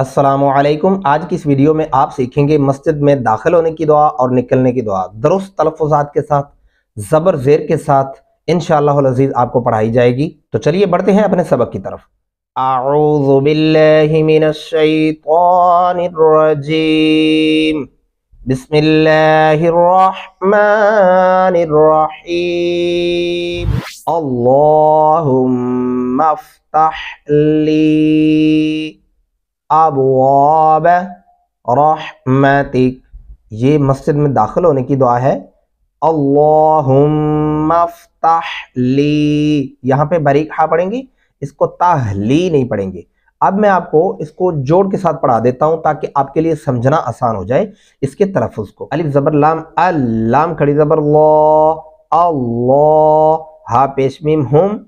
अस्सलामुअलैकुम। आज की इस वीडियो में आप सीखेंगे मस्जिद में दाखिल होने की दुआ और निकलने की दुआ दुरुस्त तलफ़्फ़ुज़ात के साथ, ज़बर ज़ेर के साथ इंशाअल्लाहुल अज़ीज़ आपको पढ़ाई जाएगी। तो चलिए बढ़ते हैं अपने सबक की तरफ। अऊज़ु बिल्लाहि मिनश शैतानिर रजीम। बिस्मिल्लाहिर रहमानिर रहीम। अल्लाहुम्मा फ़्तह ली अबवाब रहमतिक। ये मस्जिद में दाखिल होने की दुआ है। अल्लाहुम्मा फ़्तह ली, यहाँ पे बारीक हा पढ़ेंगे, इसको ताहली नहीं पढ़ेंगे। अब मैं आपको इसको जोड़ के साथ पढ़ा देता हूँ ताकि आपके लिए समझना आसान हो जाए इसके तलफ़्फ़ुज़ को। अलिफ ज़बर लाम, लाम खड़ी ज़बर लो, अल्लाह, हा पेश मीम हुम,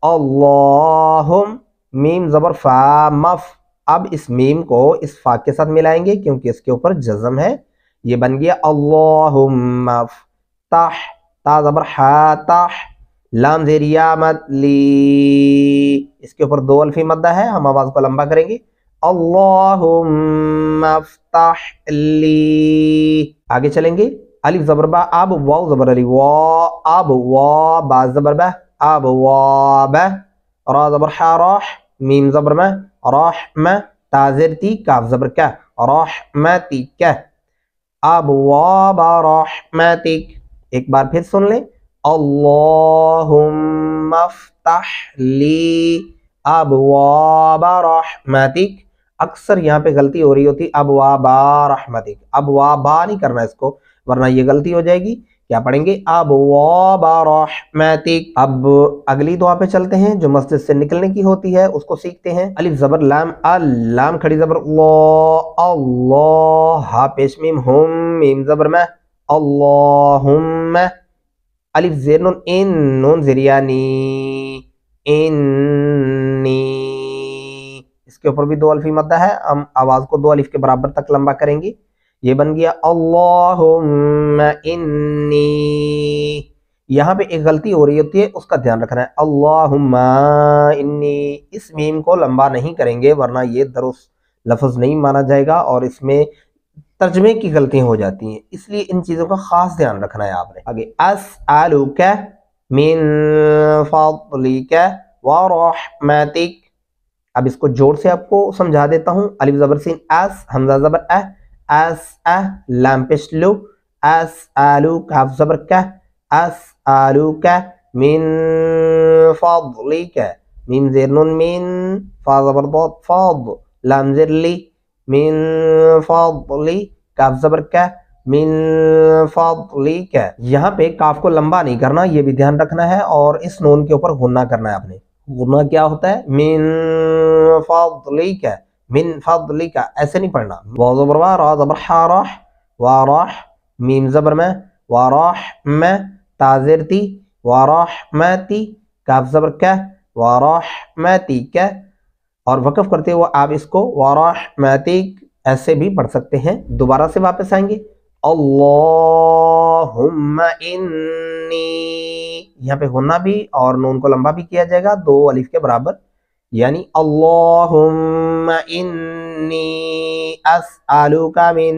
अल्लाहुम, मीम ज़बर फा मफ। अब इस मीम को इस फा के साथ मिलाएंगे क्योंकि इसके ऊपर जज़म है। ये बन गया अल्लाहुम्मा फ़्तह, ता ज़बर हा तह, लाम ज़ेरिया मद ली, इसके ऊपर दो अल्फ़ी मद्दा है, हम आवाज़ को लंबा करेंगे। अल्लाहुम्मा फ़्तह ली। आगे चलेंगे। अलिफ ज़बर बा, अब वाव ज़बर अली वा, अब वा, बा ज़बर बा, अब वा बा, रा ज़बर हा राह, मीम ज़बर में रहम, ताज़िर ती, काफ ज़बर का, रहमतिक, अबवाब रहमतिक। एक बार फिर सुन लें। अल्लाहुम्मा फ़्तह ली अबवाब रहमतिक। अक्सर यहाँ पे गलती हो रही होती अबवाबा रहमतिक, अबवाबा नहीं करना इसको वरना ये गलती हो जाएगी। क्या पढ़ेंगे? अबवाबा रहमतिक। अब अगली दुआ पे चलते हैं जो मस्जिद से निकलने की होती है, उसको सीखते हैं। अलिफ ज़बर लाम, लाम खड़ी ज़बर अल्लाह, हा पेश मीम हुम, मीम ज़बर में अल्लाहुम्मा, अलिफ ज़ेर नून इन, नून ज़ेरिया नी, इन्नी, इसके ऊपर भी दो अल्फ़ी मद्दा है, हम आवाज़ को दो अलिफ के बराबर तक लंबा करेंगे। ये बन गया अल्लाहुम्मा इन्नी। यहाँ पे एक गलती हो रही होती है, उसका ध्यान रखना है। अल्लाहुम्मा इन्नी, इस मीम को लंबा नहीं करेंगे वरना ये दुरुस्त लफ्ज़ नहीं माना जाएगा और इसमें तर्जमे की गलतियां हो जाती हैं, इसलिए इन चीज़ों का खास ध्यान रखना है आपने। आगे अस्अलुका मिन फ़ज़लिका व रहमतिक। अब इसको जोर से आपको समझा देता हूँ। अलिफ ज़बर सीन अस, हमज़ा ज़बर लाम पेश लु, अस्अलु, काफ ज़बर का, अस्अलुका मिन फ़ज़लिका, मीम ज़ेर नून मिन, फा ज़बर द फ़ज़, लाम ज़ेर ली, मिन फ़ज़ली, काफ ज़बर का, मिन फ़ज़लिका। यहाँ पे काफ को लंबा नहीं करना, ये भी ध्यान रखना है और इस नून के ऊपर गुन्ना करना है आपने। गुन्ना क्या होता है? मिन फ़ज़लिका, मिन फ़ज़लिका, ऐसे नहीं पढ़ना। वाव ज़बर वा, रा ज़बर हा राह, वा राह, मीम ज़बर में, वा राह में, ताज़िर ती, वा रहमती, काफ ज़बर का, वा रहमतिका। और वक़फ़ करते हुए आप इसको वा रहमतिक ऐसे भी पढ़ सकते हैं। दोबारा से वापस आएंगे। अल्लाहुम्मा इन्नी, यहाँ पे गुन्ना भी और नून को लंबा भी किया जाएगा दो अलिफ के बराबर, यानी अल्लाहुम्मा इन्नी अस्अलुका मिन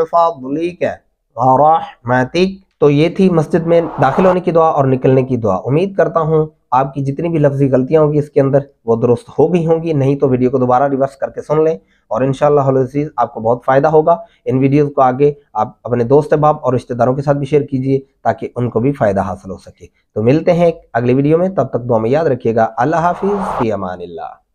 फ़ज़लिका व रहमतिक। तो ये थी मस्जिद में दाखिल होने की दुआ और निकलने की दुआ। उम्मीद करता हूँ आपकी जितनी भी लफ्ज़ी गलतियाँ होंगी इसके अंदर वो दुरुस्त हो गई होंगी, नहीं तो वीडियो को दोबारा रिवर्स करके सुन लें और इंशाअल्लाह अज़ीज़ आपको बहुत फ़ायदा होगा। इन वीडियोज़ को आगे आप अपने दोस्त अहबाब और रिश्तेदारों के साथ भी शेयर कीजिए ताकि उनको भी फ़ायदा हासिल हो सके। तो मिलते हैं अगली वीडियो में, तब तक दुआ में याद रखिएगा। अल्लाह हाफ़िज़, फ़ी अमानिल्लाह।